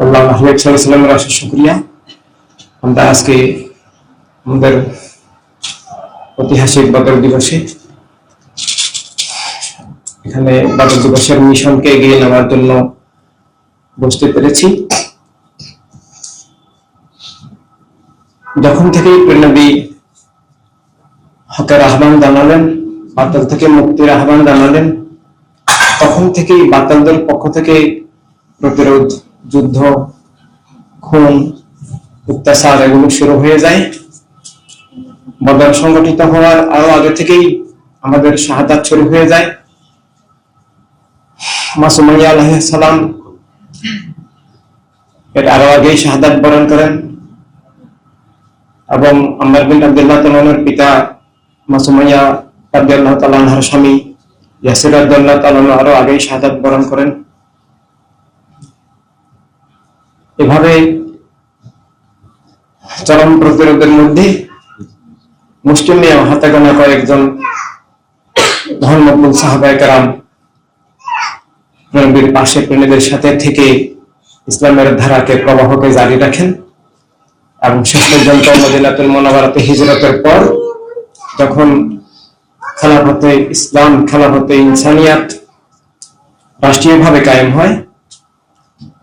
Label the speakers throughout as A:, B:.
A: আল্লাহ মাহমুদ সাল্লামের অশেষ শুকরিয়া। আমরা আজকে আমাদের ঐতিহাসিক বদর দিবসে এখানে বদর দিবসের মিশনকে এগিয়ে নেওয়ার জন্য বসতে পেরেছি। যখন থেকেই নবী হকের আহ্বান জানালেন, বাতিল থেকে মুক্তির আহ্বান জানালেন, তখন থেকেই বাতিলদের পক্ষ থেকে প্রতিরোধ, যুদ্ধ, খুন, অত্যাচার এগুলো শুরু হয়ে যায়। বদর সংগঠিত হওয়ার আরো আগে থেকেই আমাদের শাহাদাত শুরু হয়ে যায়। মা সুমাইয়া আলাইহিস সালাম এর আরো আগেই শাহাদাত বরণ করেন এবং আম্মার বিন আব্দুল্লাহ তাআলার পিতা মা সুমাইয়া রাদিয়াল্লাহু তাআলা আনহার স্বামী ইয়াসির রাদিয়াল্লাহু তাআলা আরো আগেই শাহাদাত বরণ করেন। এভাবে চরম প্রতিরোধের মধ্যে মুসলিমীয় হাতে গোনা কয়েকজন ধর্মপ্রাণ সাহাবায়ে কেরাম নবীর পাশে প্রেমীদের সাথে থেকে ইসলামের ধারাকে প্রবাহকে জারি রাখেন এবং শেষ পর্যন্ত মদিনাতুল মুনাওয়ারাতে হিজরতের পর যখন খেলাফতে ইসলাম, খেলাফতে ইনসানিয়াত রাষ্ট্রীয়ভাবে কায়েম হয়,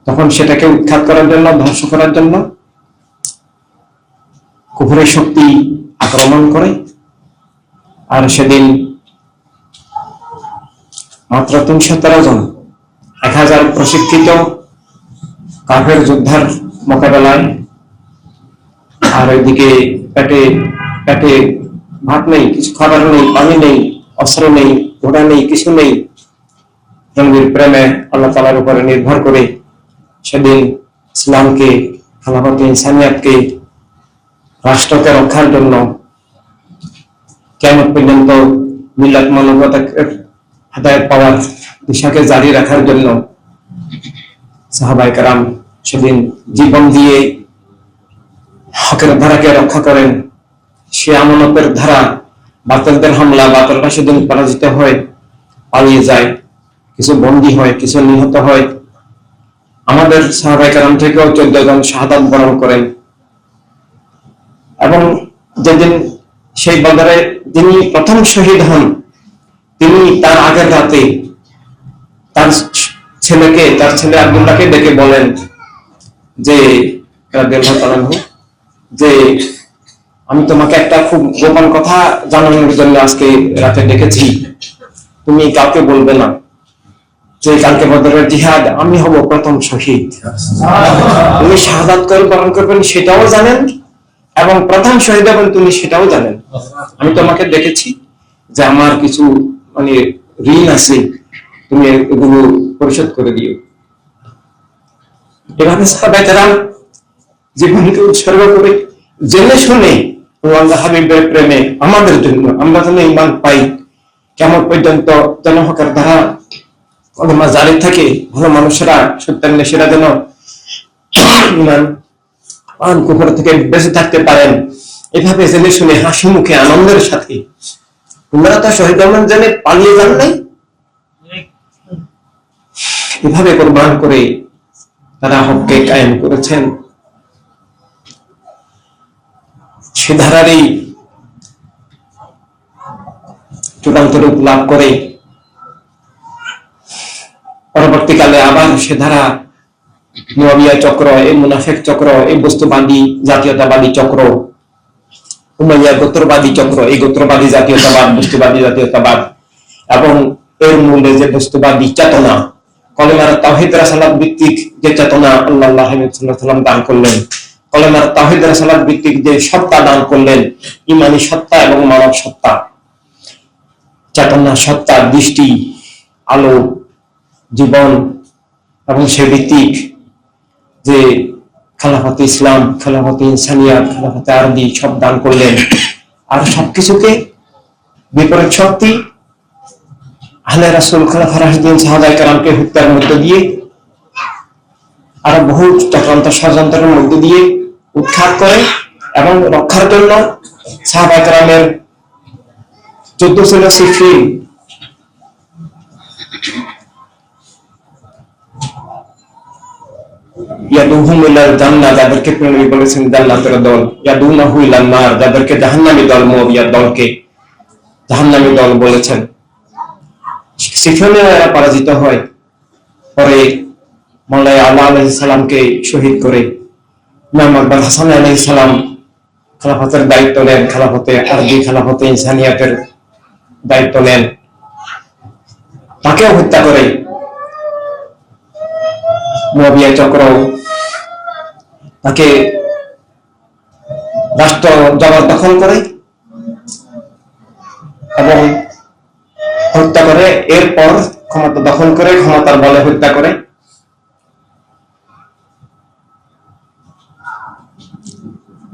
A: তখন সেটাকে উৎখাত করার জন্য, ধ্বংস করার জন্য কুফরের শক্তি আক্রমণ করে। আর সেদিন মাত্র 313 জন 1000 প্রশিক্ষিত কাফের যোদ্ধার মোকাবেলায়, আর ওইদিকে পেটে পেটে ভাত নেই, কিছু খাবার নেই, পানি নেই, অস্ত্র নেই, ঘোড়া নেই, কিছু নেই, নবীর প্রেমে আল্লাহ তাআলার উপরে নির্ভর করে সেদিন ইসলামকে, খেলাফতে ইনসানিয়াতকে, রাষ্ট্রকে রক্ষার জন্য, কিয়ামত পর্যন্ত মিল্লাত মানবতার হেদায়েত পাওয়ার দিশাকে জারি রাখার জন্য সাহাবায়ে কেরাম সেদিন জীবন দিয়ে হকের ধারাকে রক্ষা করেন। সে আমানতের ধারা, বাতিলদের হামলা, বাতিলরা সেদিন পরাজিত হয়, পালিয়ে যায়, কিছু বন্দী হয়, কিছু নিহত হয়। আমাদের সাহাবায়ে কেরাম থেকেও 14 জন শাহাদাত বরণ করেন। এবং যেদিন সেই বদরে যিনি প্রথম শহীদ হন, তিনি তার আগের রাতে তার ছেলে আব্দুল্লাহকে ডেকে বলেন যে রাদিয়াল্লাহু তাআলা যে আমি তোমাকে একটা খুব গোপন কথা জানানোর জন্য আজকে রাতে ডেকেছি, তুমি কাউকে বলবে না যে কালকে বদরের জিহাদ আমি হব প্রথম শহীদ। তুমি শাহাদাত বরণ করবেন সেটাও জানেন এবং প্রথম শহীদ হবেন তুমি সেটাও জানেন। আমি তোমাকে দেখেছি যে আমার কিছু ঋণ আছে, তুমি এগুলো পরিশোধ করে দিও। এভাবে সাহাবায়ে কেরাম জীবনকে উৎসর্গ করে জেনে শুনে আল্লাহ হাবিবের প্রেমে আমাদের জন্য, আমরা যেন ঈমান পাই, কেমন পর্যন্ত যেন হকের ধারা কলমা জারি থাকে, ভালো মানুষেরা, সত্যের নেশীরা যেন ঈমান পান কুফর থেকে বেঁচে থাকতে পারেন, এভাবে জেনে শুনে হাসি মুখে আনন্দের সাথে। তোমরা তো শহীদ হবেন জেনে পালিয়ে যান নাই, এভাবে কোরবান করে তারা হককে কায়েম করেছেন। সে ধারারই চূড়ান্ত রূপ লাভ করে পরবর্তীকালে আবার সে ধারা মুআবিয়া চক্র, এই মুনাফিক চক্র, এই বস্তুবাদী জাতীয়তাবাদী চক্র, উমাইয়া গোত্রবাদী চক্র, এই গোত্রবাদী জাতীয়তাবাদ, বস্তুবাদী জাতীয়তাবাদ এবং এর মূলে যে বস্তুবাদী চেতনা, কলেমার তাওহীদ রাসালাত ভিত্তিক যে চেতনা আল্লাহ সাল্লাল্লাহু আলাইহি ওয়াসাল্লাম দান করলেন, কলেমার তাওহীদ রাসালাত ভিত্তিক যে সত্তা দান করলেন, ঈমানী সত্তা এবং মানব সত্তা, চেতনা সত্তা, দৃষ্টি, আলো, জীবন এবং সে ভিত্তিক যে খেলাফতে ইসলাম, খেলাফতে ইনসানিয়াত, খেলাফতে আরবি সব দান করলেন। আর সবকিছুকে বিপরীত শক্তি আহলে রাসূল, খোলাফায়ে রাশিদিন, সাহাবায়ে কেরামকে হত্যার মধ্য দিয়ে, আরো বহু চক্রান্ত ষড়যন্ত্রের মধ্য দিয়ে উৎখাত করে এবং রক্ষার জন্য সাহাবায়ে কেরামের যুদ্ধ ছিল সিফিন। ইয়াদুহুম ইলাল জান্নাহ, যাদেরকে নবী বলেছেন জান্নাতের দল, ইয়াদুনাহু ইলান নার, যাদেরকে জাহান্নামী দল, মুআবিয়ার দলকে জাহান্নামী দল বলেছেন। সেখানে এরা পরাজিত হয়। পরে মওলাই আলা আলাইহিস সালামকে শহীদ করে ইমাম আকবর হাসান আলাইহিস সালাম খেলাফতের দায়িত্ব নেন, খেলাফতে আরবি, খেলাফতে ইনসানিয়াতের দায়িত্ব নেন। তাকেও হত্যা করে মুআবিয়া চক্র, তাকে রাষ্ট্র জবরদখল করে এবং হত্যা করে। এরপর ক্ষমতা দখল করে, ক্ষমতার বলে হত্যা করে।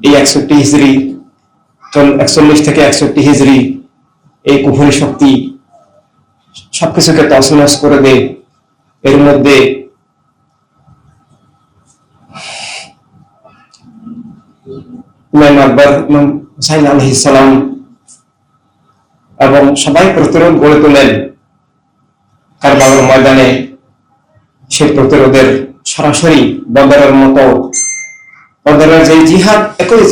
A: এই 61 হিজরি 41 থেকে 61 হিজরি এই কুফরি শক্তি সবকিছুকে তছনছ করে দেয়। এর মধ্যে ইমাম আকবর, ইমাম হুসাইন আলাইহিস সালাম এবং সবাই প্রতিরোধ গড়ে তোলেন কারবালার ময়দানে। সেই প্রতিরোধের সরাসরি বদরের মতো, বদরের যে জিহাদ, একই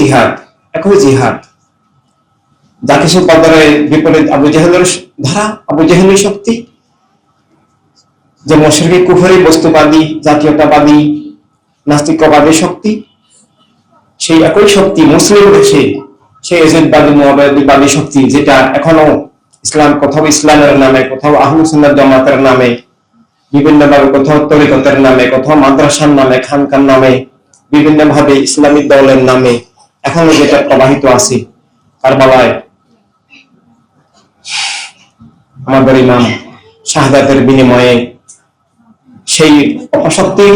A: জিহাদ যা কিছু বদরের বিপরীত আবু জেহেলের ধারা, আবু জেহেলের শক্তি, যে মুশরিক কুফরি বস্তুবাদী, জাতীয়তাবাদী, নাস্তিকবাদী শক্তি, সেই একই শক্তি মুসলিম দেশে সেই এজিদবাদী, মুআবিয়াবাদী শক্তি, যেটা এখনো ইসলাম, কোথাও ইসলামের নামে, কোথাও আহলুস সুন্নাহ জামাতের নামে, বিভিন্নভাবে কোথাও তরিকতের নামে, কোথাও মাদ্রাসার নামে, খানকার নামে, বিভিন্নভাবে ইসলামিক দলের নামে এখনো যেটা প্রবাহিত আছে। কারবালায় আমাদের ইমাম শাহাদাতের বিনিময়ে সেই অপশক্তির,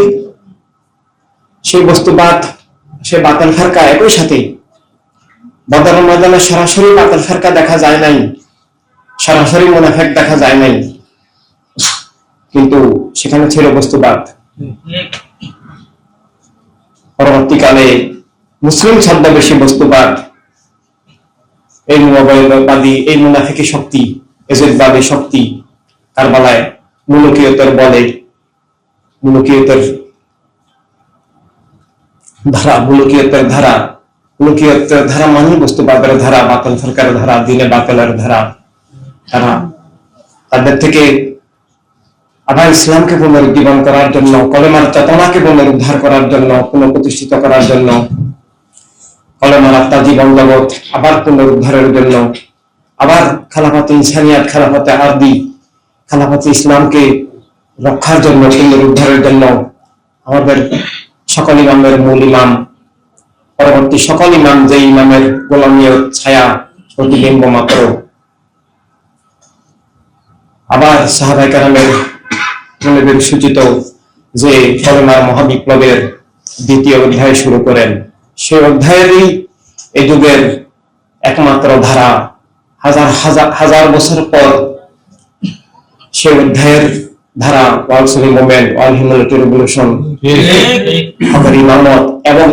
A: সেই বস্তুবাদ, সে বাতিল ফিরকা, একই সাথে বদরের ময়দানে সরাসরি বাতিল ফিরকা দেখা যায় নাই, সরাসরি মুনাফিক দেখা যায় নাই, কিন্তু সেখানে ছিল বস্তুবাদ। পরবর্তীকালে মুসলিম ছদ্মবেশী বস্তুবাদ, এই মুআবিয়াবাদী, এই মুনাফিকি শক্তি, এজিদবাদী শক্তি কারবালায় মুলুকিয়তের বলে, মুলুকিয়তের ধারা মানে বস্তুবাদের ধারা, বাতিল ফিরকার ধারা, দ্বীনে বাতিলের ধারা। তারা তাদের থেকে আবার ইসলামকে পুনরুজ্জীবন করার জন্য, কলেমার চেতনাকে পুনরুদ্ধার করার জন্য, পুনঃপ্রতিষ্ঠিত করার জন্য, কলেমার আত্মা জীবন জগৎ আবার পুনরুদ্ধারের জন্য, আবার খেলাফতে ইনসানিয়াত, খেলাফতে আরবি, খেলাফতে ইসলামকে রক্ষার জন্য, পুনরুদ্ধারের জন্য আমাদের সকল ইমামের মূল ইমাম, পরবর্তী সকল ইমাম, যে ইমামের গোলামীয় ছায়া প্রতিবিম্ব মাত্র, আবার সাহাবায়ে কেরামের সূচিত যে কলেমার মহাবিপ্লবের দ্বিতীয় অধ্যায় শুরু করেন। সেই অধ্যায়েরই এই যুগের একমাত্র ধারা, হাজার বছর পর সেই অধ্যায়ের ধারা, ওয়াল মুভমেন্ট, ওয়াল হিউম্যানিটি রেভলিউশন, ইমামত এবং